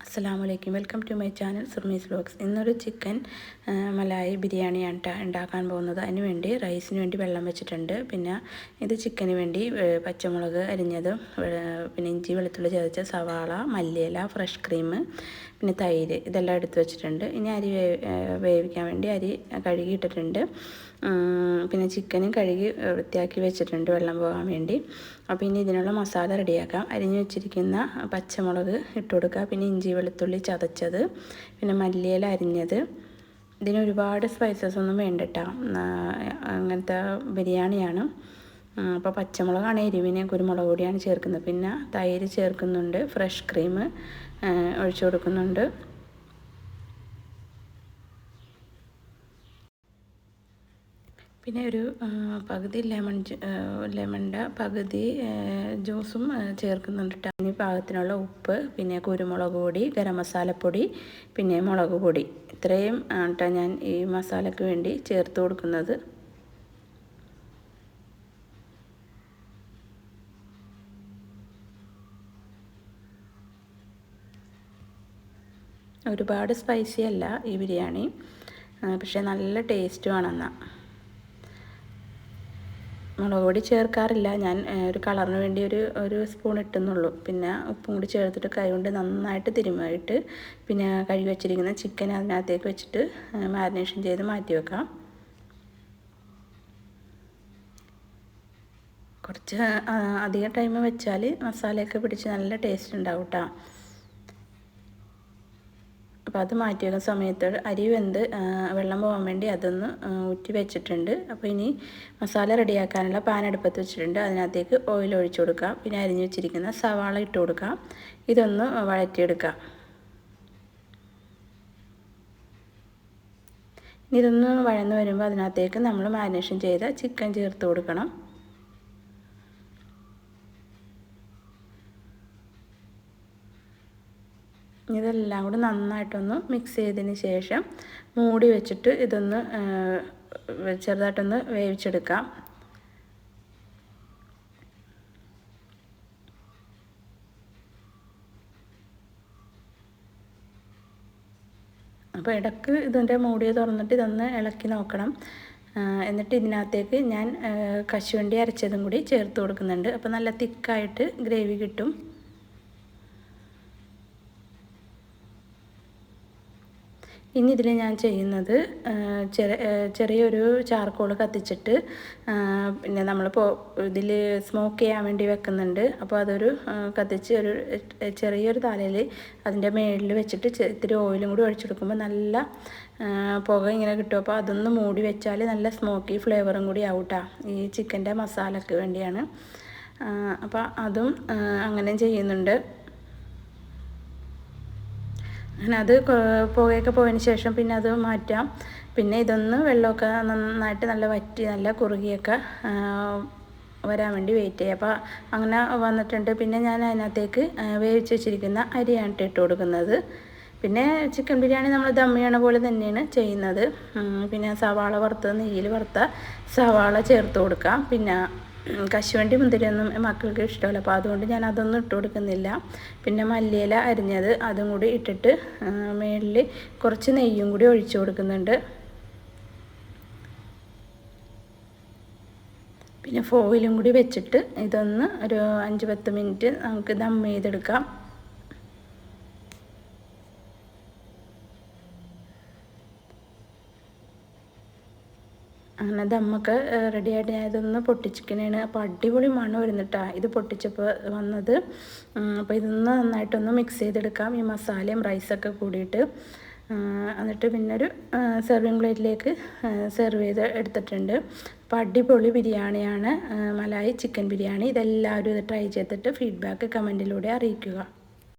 അസ്സലാമലൈക്കും, welcome to my channel Surmi's vlogs. ഇന്നൊരു chicken malai ബിരിയാണിയാണ് ഉണ്ടാക്കാൻ പോകുന്നത്. അതിന് വേണ്ടി റൈസിന് വേണ്ടി വെള്ളം വെച്ചിട്ടുണ്ട്. പിന്നെ ഇത് ചിക്കന് വേണ്ടി പച്ചമുളക് അരിഞ്ഞത്, പിന്നെ ഇഞ്ചി വെളുത്തുള്ളി ചതച്ച, സവാള, മല്ലിയില, ഫ്രഷ് ക്രീം, പിന്നെ തൈര്, ഇതെല്ലാം എടുത്ത് വെച്ചിട്ടുണ്ട്. ഇനി അരി വേവിക്കാൻ വേണ്ടി അരി കഴുകിയിട്ടിട്ടുണ്ട്. പിന്നെ ചിക്കനും കഴുകി വൃത്തിയാക്കി വെച്ചിട്ടുണ്ട് വെള്ളം പോകാൻ വേണ്ടി. അപ്പോൾ ഇനി ഇതിനുള്ള മസാല റെഡിയാക്കാം. അരിഞ്ഞു വെച്ചിരിക്കുന്ന പച്ചമുളക് ഇട്ട് കൊടുക്കുക, പിന്നെ ഇഞ്ചി വെളുത്തുള്ളി ചതച്ചത്, പിന്നെ മല്ലിയില അരിഞ്ഞത്. ഇതിന് ഒരുപാട് സ്പൈസസ് ഒന്നും വേണ്ട കേട്ടോ, അങ്ങനത്തെ ബിരിയാണിയാണ്. അപ്പോൾ പച്ചമുളകാണ് എരിവിന്, കുരുമുളക് പൊടിയാണ് ചേർക്കുന്നത്. പിന്നെ തൈര് ചേർക്കുന്നുണ്ട്, ഫ്രഷ് ക്രീം ഒഴിച്ചു കൊടുക്കുന്നുണ്ട്. പിന്നെ ഒരു പകുതി ലെമണിൻ്റെ പകുതി ജ്യൂസും ചേർക്കുന്നുണ്ട്. ഇനി പാകത്തിനുള്ള ഉപ്പ്, പിന്നെ കുരുമുളക് പൊടി, ഗരം മസാലപ്പൊടി, പിന്നെ മുളക് പൊടി, ഇത്രയും ആണ് ഞാൻ ഈ മസാലയ്ക്ക് വേണ്ടി ചേർത്ത് കൊടുക്കുന്നത്. ഒരുപാട് സ്പൈസി അല്ല ഈ ബിരിയാണി, പക്ഷേ നല്ല ടേസ്റ്റുമാണെന്നാ. മുളക് പൊടി ചേർക്കാറില്ല ഞാൻ, ഒരു കളറിന് വേണ്ടി ഒരു സ്പൂൺ ഇട്ടെന്നുള്ളൂ. പിന്നെ ഉപ്പും കൂടി ചേർത്തിട്ട് കൈ കൊണ്ട് നന്നായിട്ട് തിരുമ്മിയിട്ട്, പിന്നെ കഴുകി വെച്ചിരിക്കുന്ന ചിക്കൻ അതിനകത്തേക്ക് വെച്ചിട്ട് മാരിനേഷൻ ചെയ്ത് മാറ്റി വെക്കാം. കുറച്ച് അധികം ടൈം വെച്ചാൽ മസാലയൊക്കെ പിടിച്ച് നല്ല ടേസ്റ്റ് ഉണ്ടാവും കേട്ടോ. അപ്പോൾ അത് മാറ്റി വെക്കുന്ന സമയത്ത് അരി വെന്ത് വെള്ളം പോകാൻ വേണ്ടി അതൊന്ന് ഊറ്റി വെച്ചിട്ടുണ്ട്. അപ്പോൾ ഇനി മസാല റെഡിയാക്കാനുള്ള പാൻ അടുപ്പത്ത് വെച്ചിട്ടുണ്ട്. അതിനകത്തേക്ക് ഓയിൽ ഒഴിച്ചു കൊടുക്കുക. പിന്നെ അരിഞ്ഞു വെച്ചിരിക്കുന്ന സവാള ഇട്ട് കൊടുക്കുക. ഇതൊന്ന് വഴറ്റിയെടുക്കുക. ഇതൊന്ന് വഴന്ന് വരുമ്പോൾ അതിനകത്തേക്ക് നമ്മൾ മാരിനേഷൻ ചെയ്ത ചിക്കൻ ചേർത്ത് കൊടുക്കണം. ഇതെല്ലാം കൂടി നന്നായിട്ടൊന്ന് മിക്സ് ചെയ്തതിന് ശേഷം മൂടി വെച്ചിട്ട് ഇതൊന്ന് ചെറുതായിട്ടൊന്ന് വേവിച്ചെടുക്കാം. അപ്പോൾ ഇടയ്ക്ക് ഇതിൻ്റെ മൂടി തുറന്നിട്ട് ഇതൊന്ന് ഇളക്കി നോക്കണം. എന്നിട്ട് ഇതിനകത്തേക്ക് ഞാൻ കശുവണ്ടി അരച്ചതും കൂടി ചേർത്ത് കൊടുക്കുന്നുണ്ട്. അപ്പോൾ നല്ല തിക്കായിട്ട് ഗ്രേവി കിട്ടും. ഇനി ഇതിൽ ഞാൻ ചെയ്യുന്നത് ചെറിയൊരു ചാർക്കോൾ കത്തിച്ചിട്ട്, പിന്നെ നമ്മളിപ്പോൾ ഇതിൽ സ്മോക്ക് ചെയ്യാൻ വേണ്ടി വെക്കുന്നുണ്ട്. അപ്പോൾ അതൊരു കത്തിച്ച് ഒരു ചെറിയൊരു തലയിൽ അതിൻ്റെ മേളിൽ വെച്ചിട്ട് ഇത്തിരി ഓയിലും കൂടി ഒഴിച്ചെടുക്കുമ്പോൾ നല്ല പുക ഇങ്ങനെ കിട്ടും. അപ്പോൾ അതൊന്ന് മൂടി വെച്ചാൽ നല്ല സ്മോക്കി ഫ്ലേവറും കൂടി ആവും കേട്ടോ, ഈ ചിക്കൻ്റെ മസാലയ്ക്ക് വേണ്ടിയാണ്. അപ്പോൾ അതും അങ്ങനെ ചെയ്യുന്നുണ്ട്. അങ്ങനെ അത് പുകയൊക്കെ പോയതിന് ശേഷം പിന്നെ അത് മാറ്റാം. പിന്നെ ഇതൊന്ന് വെള്ളമൊക്കെ നന്നായിട്ട് നല്ല വറ്റി നല്ല കുറുകിയൊക്കെ വരാൻ വേണ്ടി വെയിറ്റ് ചെയ്യുക. അപ്പോൾ അങ്ങനെ വന്നിട്ടുണ്ട്. പിന്നെ ഞാൻ അതിനകത്തേക്ക് വേവിച്ച് വെച്ചിരിക്കുന്ന അരിയാണ് ഇട്ട് കൊടുക്കുന്നത്. പിന്നെ ചിക്കൻ ബിരിയാണി നമ്മൾ ദം ചെയ്യണ പോലെ തന്നെയാണ് ചെയ്യുന്നത്. പിന്നെ സവാള വറുത്തത്, നെയ്യിൽ വറുത്ത സവാള ചേർത്ത് കൊടുക്കാം. പിന്നെ കശുവണ്ടി മുന്തിരിയൊന്നും മക്കൾക്ക് ഇഷ്ടമല്ല, അപ്പോൾ അതുകൊണ്ട് ഞാൻ അതൊന്നും ഇട്ട് കൊടുക്കുന്നില്ല. പിന്നെ മല്ലിയില അരിഞ്ഞത് അതും കൂടി ഇട്ടിട്ട് മേളിൽ കുറച്ച് നെയ്യും കൂടി ഒഴിച്ചു കൊടുക്കുന്നുണ്ട്. പിന്നെ ഫോയിലും കൂടി വെച്ചിട്ട് ഇതൊന്ന് ഒരു 5-10 മിനിറ്റ് നമുക്ക് ദം ചെയ്തെടുക്കാം. അങ്ങനെ ദമ്മൊക്കെ റെഡിയായിട്ട് ഞാൻ ഇതൊന്ന് പൊട്ടിച്ചിക്കണേണ്. അപ്പോൾ അടിപൊളി മണം വരുന്നിട്ടാ ഇത് പൊട്ടിച്ചപ്പോൾ വന്നത്. അപ്പോൾ ഇതൊന്ന് നന്നായിട്ടൊന്ന് മിക്സ് ചെയ്തെടുക്കാം, ഈ മസാലയും റൈസൊക്കെ കൂടിയിട്ട്. എന്നിട്ട് പിന്നെ ഒരു സെർവിങ് പ്ലേറ്റിലേക്ക് സെർവ് ചെയ്ത് എടുത്തിട്ടുണ്ട്. അപ്പോൾ അടിപൊളി ബിരിയാണിയാണ്, മലായി ചിക്കൻ ബിരിയാണി. ഇതെല്ലാവരും ഇത് ട്രൈ ചെയ്തിട്ട് ഫീഡ്ബാക്ക് കമൻറ്റിലൂടെ അറിയിക്കുക.